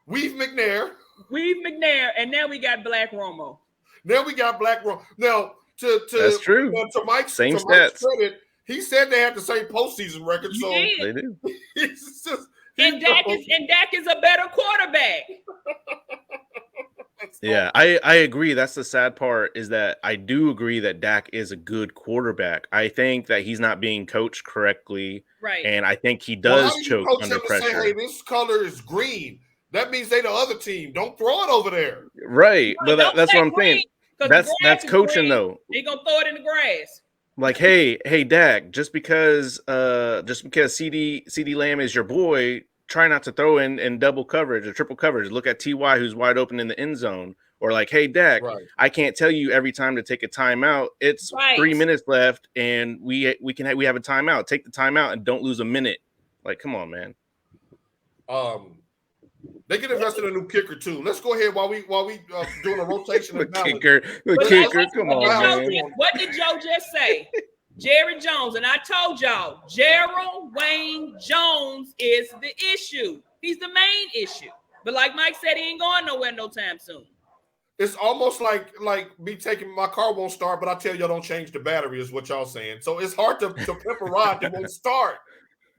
McNair. And now we got Black Romo. Now, that's true. To Mike's stats. Credit, he said they had the same postseason record, so they do. And Dak is a better quarterback. Yeah, I agree. That's the sad part is that I do agree that Dak is a good quarterback. I think that he's not being coached correctly, right? And I think he does choke under pressure. Say, hey, this color is green. That means they the other team. Don't throw it over there. Right, but that's what I'm saying. That's coaching though. They gonna throw it in the grass. Like, hey, Dak, just because CD Lamb is your boy, try not to throw in double coverage or triple coverage. Look at Ty, who's wide open in the end zone. Or like, hey, Dak, I can't tell you every time to take a timeout. It's 3 minutes left, and we have a timeout. Take the timeout and don't lose a minute. Like, come on, man. They can invest in a new kicker too. Let's go ahead while we doing a rotation. The kicker. Come on, man. What did Joe just say? Jerry Jones, and I told y'all, Gerald Wayne Jones is the issue. He's the main issue. But like Mike said, he ain't going nowhere no time soon. It's almost like me taking my car won't start, but I tell y'all don't change the battery is what y'all saying. So it's hard to pimp a ride that won't start.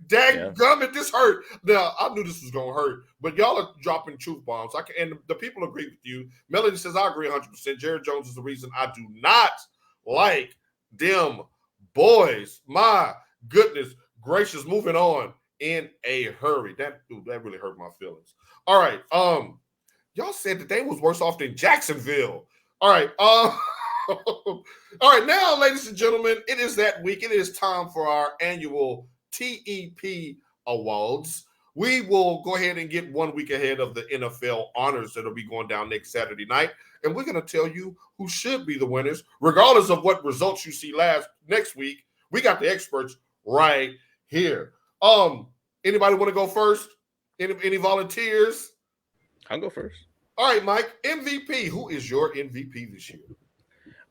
Dadgummit, this hurt. Now, I knew this was going to hurt, but y'all are dropping truth bombs. And the people agree with you. Melody says, I agree 100%. Jerry Jones is the reason I do not like them boys. My goodness. gracious. Moving on in a hurry. That really hurt my feelings. All right. Y'all said that they was worse off than Jacksonville. All right. All right. Now, ladies and gentlemen, it is that week. It is time for our annual TEP Awards. We will go ahead and get 1 week ahead of the NFL honors that'll be going down next Saturday night. And we're going to tell you who should be the winners, regardless of what results you see next week. We got the experts right here. Anybody want to go first? Any volunteers? I'll go first. All right, Mike. MVP. Who is your MVP this year?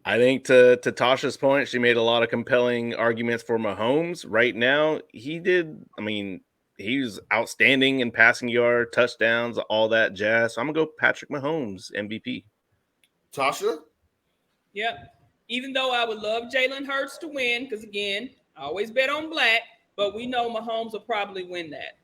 I think to Tasha's point, she made a lot of compelling arguments for Mahomes. Right now, he was outstanding in passing yard, touchdowns, all that jazz. So I'm going to go Patrick Mahomes, MVP. Tasha? Yep. Even though I would love Jalen Hurts to win, because, again, I always bet on black, but we know Mahomes will probably win that.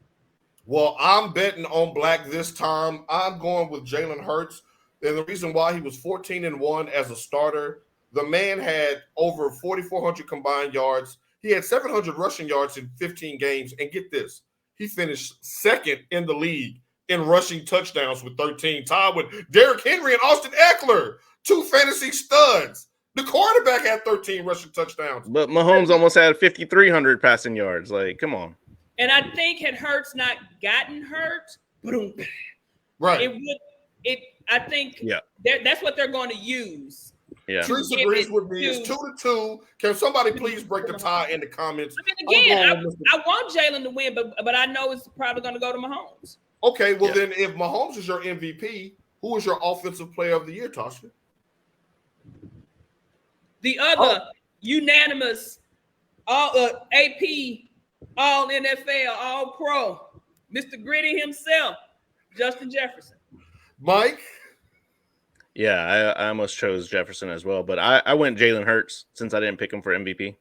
Well, I'm betting on black this time. I'm going with Jalen Hurts. And the reason why, he was 14-1 as a starter. The man had over 4,400 combined yards. He had 700 rushing yards in 15 games. And get this, he finished second in the league in rushing touchdowns with 13, tied with Derrick Henry and Austin Eckler, two fantasy studs. The quarterback had 13 rushing touchdowns. But Mahomes almost had 5,300 passing yards. Like, come on. And I think had Hurts not gotten hurt, right? I think that's what they're going to use. Yeah. Teresa agrees with me. It's 2-2. Can somebody please break the tie in the comments? Again, I want Jalen to win, but I know it's probably going to go to Mahomes. Okay, well then, if Mahomes is your MVP, who is your offensive player of the year, Tasha? The other unanimous, all AP, all NFL, all pro, Mr. Gritty himself, Justin Jefferson. Mike? Yeah, I almost chose Jefferson as well, but I went Jalen Hurts since I didn't pick him for MVP.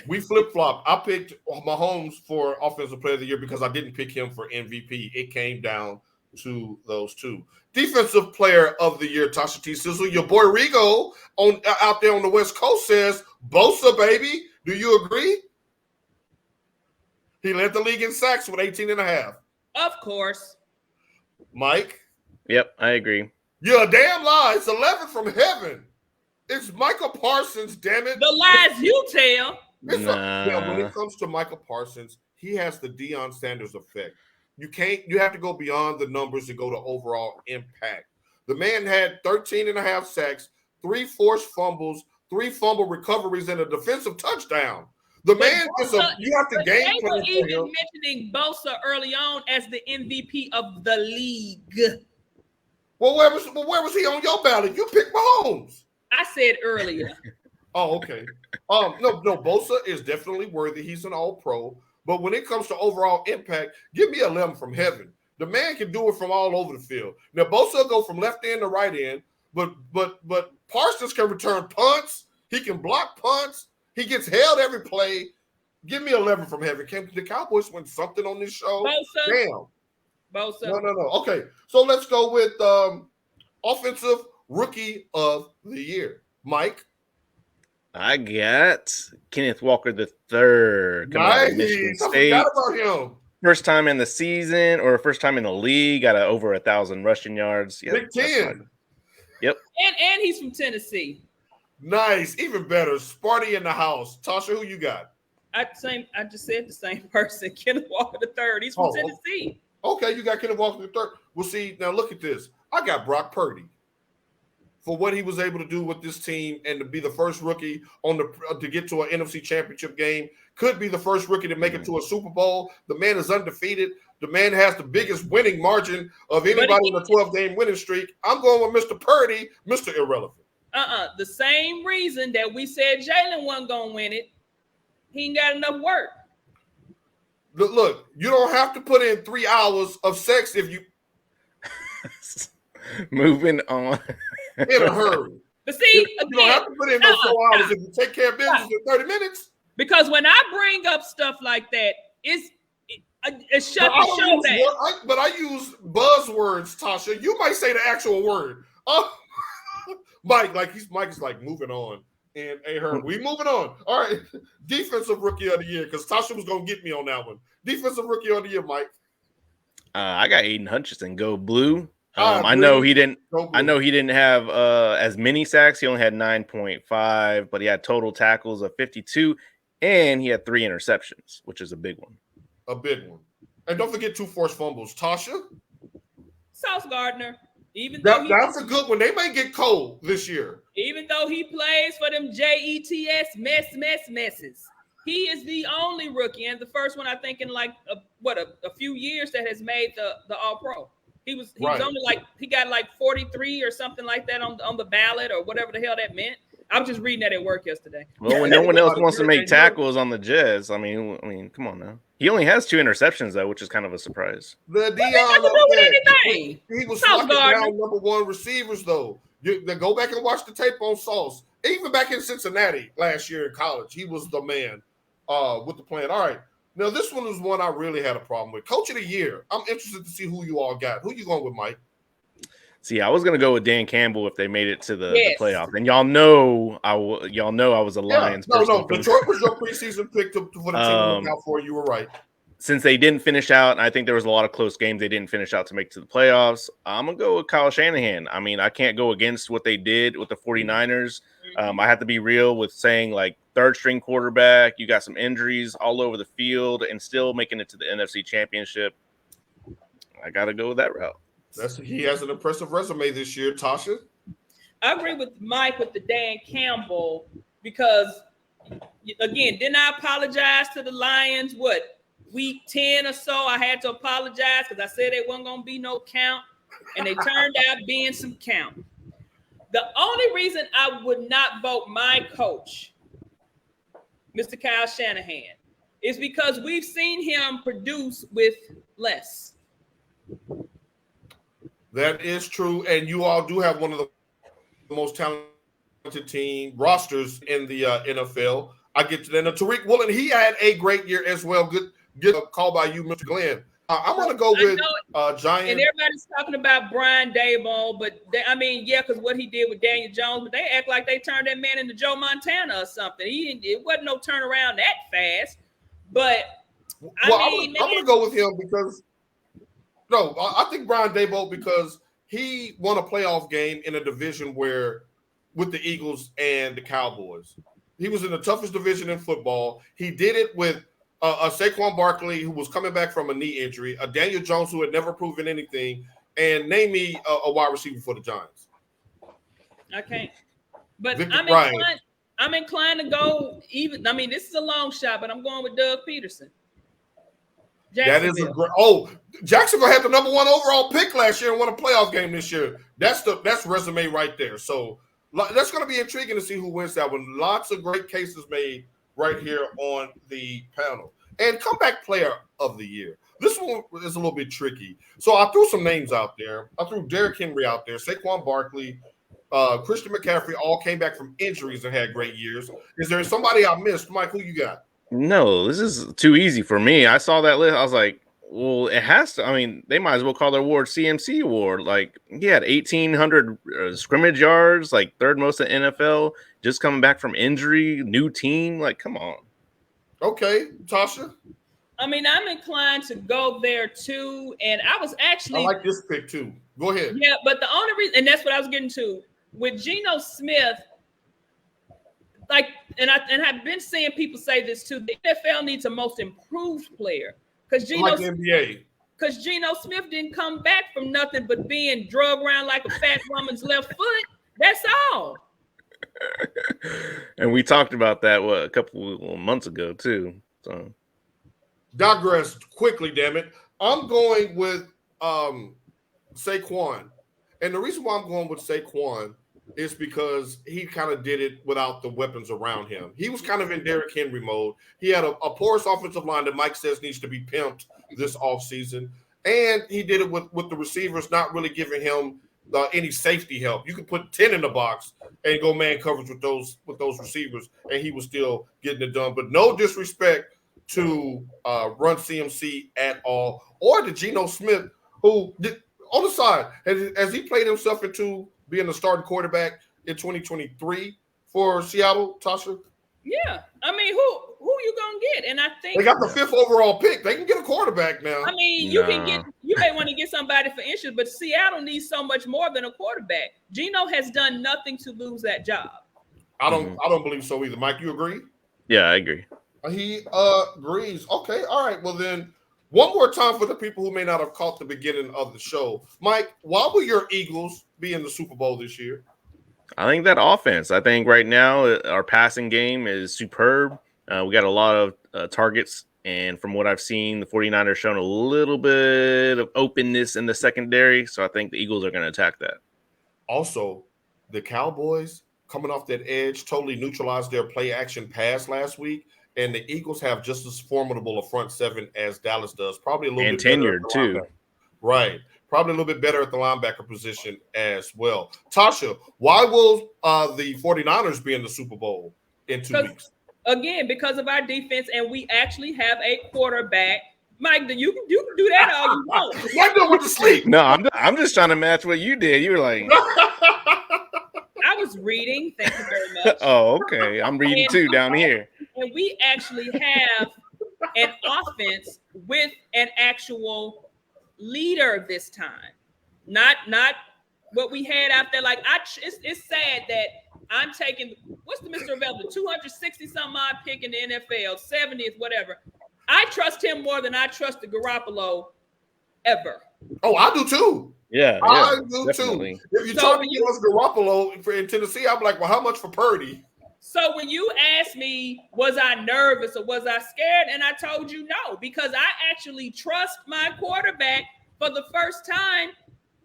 We flip-flopped. I picked Mahomes for Offensive Player of the Year because I didn't pick him for MVP. It came down to those two. Defensive Player of the Year, Tasha T. Sizzle. Your boy Rigo out there on the West Coast says, Bosa, baby. Do you agree? He led the league in sacks with 18.5. Of course. Mike? Yep, I agree. You're a damn lie. It's 11 from heaven. It's Michael Parsons, damn it. The lies you tell. When it comes to Michael Parsons, he has the Deion Sanders effect. You have to go beyond the numbers and go to overall impact. The man had 13.5 sacks, 3 forced fumbles, 3 fumble recoveries, and a defensive touchdown. The man is you have to game plan. They were even mentioning Bosa early on as the MVP of the league. Well, where was he on your ballot? You picked Mahomes. I said earlier. Oh, okay. No, Bosa is definitely worthy. He's an all-pro. But when it comes to overall impact, give me 11 from heaven. The man can do it from all over the field. Now, Bosa will go from left end to right end, but Parsons can return punts. He can block punts. He gets held every play. Give me 11 from heaven. Can the Cowboys win something on this show? Bosa. Damn. Bosa. No. Okay, so let's go with Offensive Rookie of the Year. Mike? I got Kenneth Walker III. Nice. I forgot about him. First time in the season or first time in the league. Got over 1,000 rushing yards. Yep, Big 10. Yep. And he's from Tennessee. Nice. Even better. Sparty in the house. Tasha, who you got? I just said the same person. Kenneth Walker III. He's from Tennessee. Okay, you got Kenneth Walker III. Well, see, now look at this. I got Brock Purdy for what he was able to do with this team and to be the first rookie to get to an NFC Championship game. Could be the first rookie to make it to a Super Bowl. The man is undefeated. The man has the biggest winning margin of anybody in a 12-game winning streak. I'm going with Mr. Purdy, Mr. Irrelevant. The same reason that we said Jalen wasn't going to win it. He ain't got enough work. Look, you don't have to put in 3 hours of sex if you moving on in a hurry. But see, you don't have to put in those 4 hours if you take care of business in 30 minutes. Because when I bring up stuff like that, it's shut the show down. But I use buzzwords, Tasha. You might say the actual word. Mike is like moving on. and A. Herb. We moving on. All right. Defensive rookie of the year, because Tasha was going to get me on that one. Defensive rookie of the year, Mike. I got Aiden Hutchinson. Go blue. I I know agree. he didn't. Go blue. I know he didn't have as many sacks. He only had 9.5, but he had total tackles of 52, and he had 3 interceptions, which is a big one. A big one. And don't forget 2 forced fumbles. Tasha? Sauce Gardner. That's a good one. They may get cold this year. Even though he plays for them JETS messes. He is the only rookie and the first one I think in like a few years that has made the All-Pro. He was only like he got like 43 or something like that on the ballot or whatever the hell that meant. I was just reading that at work yesterday. Well, when no one else wants to make tackles on the Jets, I mean, come on now. He only has 2 interceptions though, which is kind of a surprise. The he was knocking down number 1 receivers though. Go back and watch the tape on Sauce. Even back in Cincinnati last year in college, he was the man with the plan. All right. Now, this one is one I really had a problem with. Coach of the year. I'm interested to see who you all got. Who you going with, Mike? See, I was going to go with Dan Campbell if they made it to the playoffs. And y'all know I was a Lions person. No. Detroit was your preseason pick for the team to look out for. You were right. Since they didn't finish out, and I think there was a lot of close games they didn't finish out to make it to the playoffs, I'm going to go with Kyle Shanahan. I mean, I can't go against what they did with the 49ers. I have to be real with saying, like, third-string quarterback, you got some injuries all over the field, and still making it to the NFC Championship. I got to go with that route. He has an impressive resume this year. Tasha? I agree with Mike with the Dan Campbell because, again, didn't I apologize to the Lions, week 10 or so? I had to apologize because I said there wasn't going to be no count, and they turned out being some count. The only reason I would not vote my coach, Mr. Kyle Shanahan, is because we've seen him produce with less. That is true, and you all do have one of the most talented team rosters in the NFL. I get to that. Now, Tariq Woolen, he had a great year as well. Good call by you, Mr. Glenn. I'm going to go with Giant. And everybody's talking about Brian Daboll, but because what he did with Daniel Jones, but they act like they turned that man into Joe Montana or something. It wasn't no turnaround that fast. But I'm going to go with him because I think Brian Daboll because he won a playoff game in a division with the Eagles and the Cowboys. He was in the toughest division in football. He did it with a Saquon Barkley who was coming back from a knee injury, a Daniel Jones who had never proven anything, and name me a wide receiver for the Giants. I can't. But Victor I'm inclined to go even. I mean, this is a long shot, but I'm going with Doug Peterson. That is Jacksonville had the number 1 overall pick last year and won a playoff game this year. That's resume right there. So that's going to be intriguing to see who wins that one. Lots of great cases made right here on the panel. And comeback player of the year. This one is a little bit tricky. So I threw some names out there. I threw Derrick Henry out there, Saquon Barkley, Christian McCaffrey all came back from injuries and had great years. Is there somebody I missed? Mike, who you got? No, this is too easy for me. I saw that list. I was like, well, it has to. I mean, they might as well call their award CMC award. Like, he had 1,800 scrimmage yards, like third most in NFL, just coming back from injury, new team. Like, come on. Okay, Tasha? I mean, I'm inclined to go there too. And I was actually. I like this pick too. Go ahead. Yeah, but the only reason, and that's what I was getting to, with Geno Smith, and I've been seeing people say this too, the NFL needs a most improved player. Because Geno Smith didn't come back from nothing but being drug around like a fat woman's left foot. That's all. And we talked about that a couple months ago too. So digress quickly, damn it. I'm going with Saquon. And the reason why I'm going with Saquon is because he kind of did it without the weapons around him. He was kind of in Derrick Henry mode. He had a porous offensive line that Mike says needs to be pimped this offseason. And he did it with the receivers not really giving him any safety help. You could put 10 in the box and go man coverage with those receivers, and he was still getting it done. But no disrespect to Run CMC at all, or to Geno Smith, who did, on the side, as he played himself into being the starting quarterback in 2023 for Seattle, Tasha? Yeah, I mean, who you gonna get? And I think they got the 5th overall pick. They can get a quarterback now. I mean, you may want to get somebody for insurance, but Seattle needs so much more than a quarterback. Geno has done nothing to lose that job. I don't believe so either. Mike, you agree? Yeah, I agree. He agrees. Okay, all right. Well, then, one more time for the people who may not have caught the beginning of the show. Mike, why will your Eagles be in the Super Bowl this year? I think that offense. I think right now our passing game is superb. We got a lot of targets. And from what I've seen, the 49ers shown a little bit of openness in the secondary. So I think the Eagles are going to attack that. Also, the Cowboys coming off that edge totally neutralized their play action pass last week. And the Eagles have just as formidable a front seven as Dallas does. Probably a little bit tenured better too. Right. Probably a little bit better at the linebacker position as well. Tasha, why will the 49ers be in the Super Bowl in 2 weeks? Again, because of our defense, and we actually have a quarterback. Mike, you can do that all you want. Mike don't went to sleep. No, I'm just trying to match what you did. You were like, I was reading. Thank you very much. Oh, okay. I'm reading too down here. And we actually have an offense with an actual leader this time. Not what we had out there. Like it's sad that I'm taking what's the Mr. Available 260 some odd pick in the NFL, 70th, whatever. I trust him more than I trust the Garoppolo ever. Oh, I do too. Yeah, I do definitely. too. If you're talking to us Garoppolo in Tennessee, I'm like, well, how much for Purdy? So when you asked me, was I nervous or was I scared? And I told you no, because I actually trust my quarterback for the first time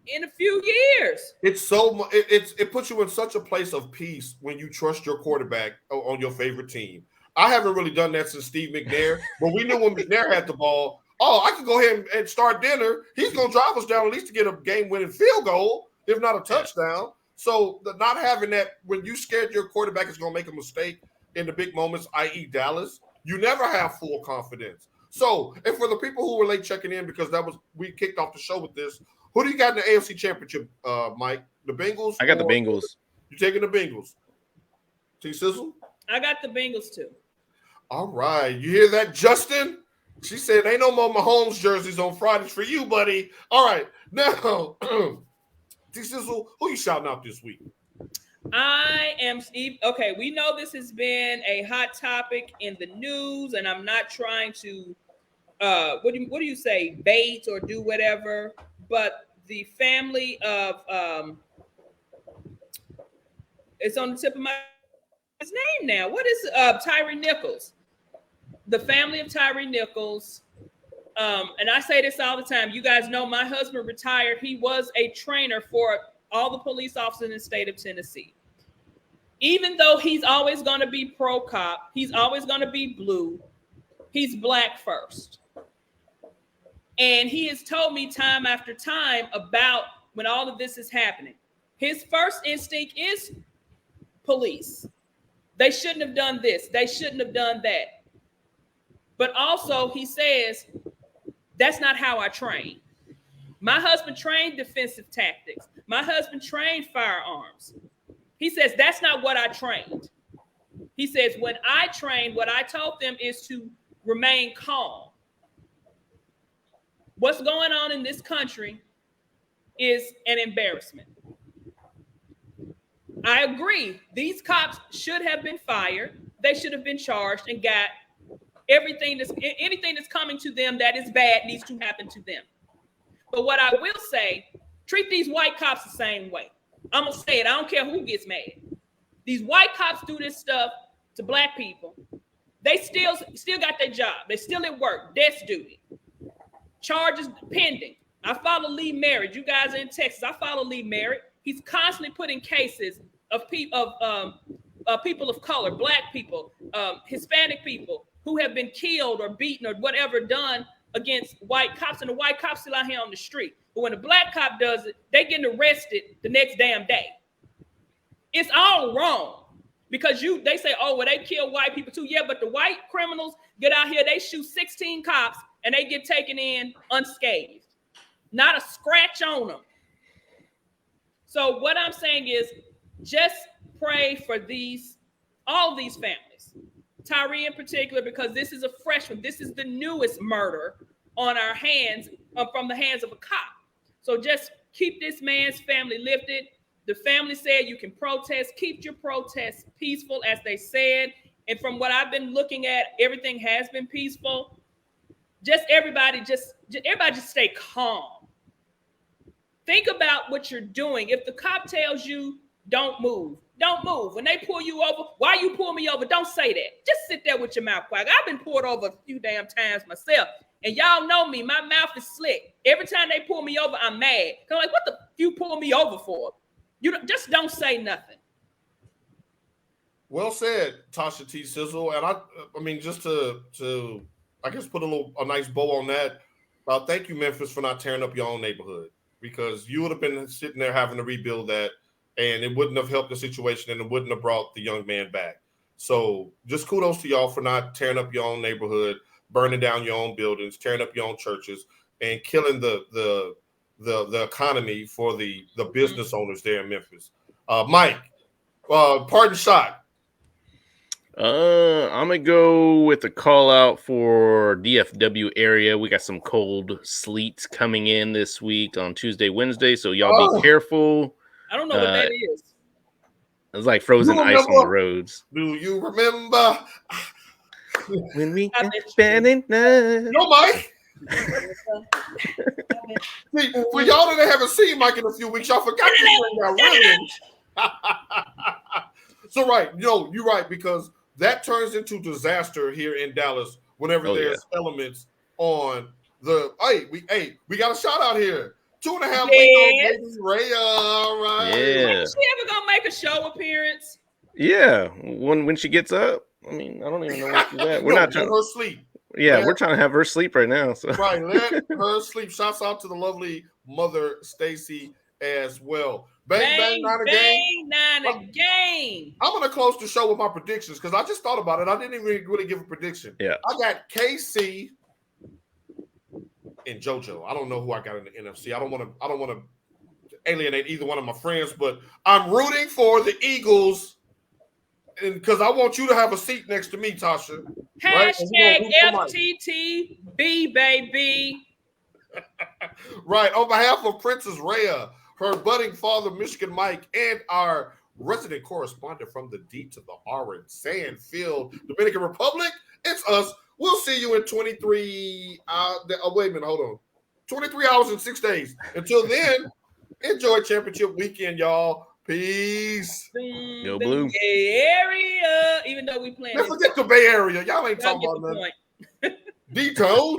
in a few years. It puts you in such a place of peace when you trust your quarterback on your favorite team. I haven't really done that since Steve McNair, but we knew when McNair had the ball, I can go ahead and start dinner. He's going to drive us down at least to get a game-winning field goal, if not a touchdown. So not having that, when you scared your quarterback is going to make a mistake in the big moments, i.e. Dallas, you never have full confidence. So, and for the people who were late checking in, because we kicked off the show with this, who do you got in the AFC Championship, Mike? The Bengals? I got the Bengals. You taking the Bengals? T-Sizzle? I got the Bengals too. All right. You hear that, Justin? She said, ain't no more Mahomes jerseys on Fridays for you, buddy. All right. Now, T-Sizzle, who you shouting out this week? I am Steve. Okay, we know this has been a hot topic in the news, and I'm not trying to what do you say, bait or do whatever, but the family of it's on the tip of my name now. What is Tyree Nichols? The family of Tyree Nichols. And I say this all the time. You guys know my husband retired. He was a trainer for all the police officers in the state of Tennessee. Even though he's always going to be pro-cop, he's always going to be blue, he's black first. And he has told me time after time about when all of this is happening. His first instinct is police. They shouldn't have done this. They shouldn't have done that. But also he says, that's not how I train. My husband trained defensive tactics. My husband trained firearms. He says, that's not what I trained. He says, when I trained, what I told them is to remain calm. What's going on in this country is an embarrassment. I agree. These cops should have been fired. They should have been charged and got anything that's coming to them that is bad needs to happen to them. But what I will say, treat these white cops the same way. I'm going to say it. I don't care who gets mad. These white cops do this stuff to black people. They still got their job. They still at work, desk duty. Charges pending. I follow Lee Merritt. You guys are in Texas. I follow Lee Merritt. He's constantly putting cases of people of color, black people, Hispanic people who have been killed or beaten or whatever done against white cops, and the white cops still out here on the street. But when the black cop does it, they getting arrested the next damn day. It's all wrong because they say, oh, well, they kill white people too. Yeah, but the white criminals get out here, they shoot 16 cops and they get taken in unscathed. Not a scratch on them. So what I'm saying is just pray for these all these families. Tyree in particular, because this is a freshman. This is the newest murder on our hands, from the hands of a cop. So just keep this man's family lifted. The family said you can protest. Keep your protests peaceful, as they said. And from what I've been looking at, everything has been peaceful. Everybody just stay calm. Think about what you're doing. If the cop tells you don't move, don't move. When they pull you over, why you pull me over? Don't say that. Just sit there with your mouth quiet. I've been pulled over a few damn times myself. And y'all know me, my mouth is slick. Every time they pull me over, I'm mad. I'm like, what the you pull me over for? Just don't say nothing. Well said, Tasha T. Sizzle. And I mean, just to I guess put a nice bow on that. Thank you, Memphis, for not tearing up your own neighborhood, because you would have been sitting there having to rebuild that, and it wouldn't have helped the situation, and it wouldn't have brought the young man back. So just kudos to y'all for not tearing up your own neighborhood, burning down your own buildings, tearing up your own churches, and killing the economy for the business owners there in Memphis. Mike, pardon shot. I'm gonna go with a call out for DFW area. We got some cold sleets coming in this week on Tuesday, Wednesday, so y'all be careful. I don't know what that is. It's like frozen ice on the roads. Do you remember when we spending night? No, Mike. See, for y'all that haven't seen Mike in a few weeks, y'all forgot to bring that rhythm. So right, you're right, because that turns into disaster here in Dallas whenever there's elements on the. We got a shout out here. 2.5 baby Rhea. All right. Yeah. Is she ever gonna make a show appearance? Yeah, when she gets up. I mean, I don't even know where she's at. We're not trying her sleep. Yeah, we're trying to have her sleep right now. So. Right, let her sleep. Shouts out to the lovely mother Stacy as well. Bang, nine again. I'm gonna close the show with my predictions because I just thought about it. I didn't even really give a prediction. Yeah, I got KC and JoJo. I don't know who I got in the NFC. I don't want to alienate either one of my friends, but I'm rooting for the Eagles, and because I want you to have a seat next to me, Tasha. Hashtag FTTB, baby. Right. On behalf of Princess Rhea, her budding father, Michigan Mike, and our resident correspondent from the D to the R in Sandfield, Dominican Republic, it's us. We'll see you in 23 wait a minute, hold on. 23 hours and 6 days. Until then, enjoy championship weekend, y'all. Peace. Go Blue. Bay Area. Even though we playing. Let's forget the Bay Area. Y'all ain't talking about nothing. D-Tone.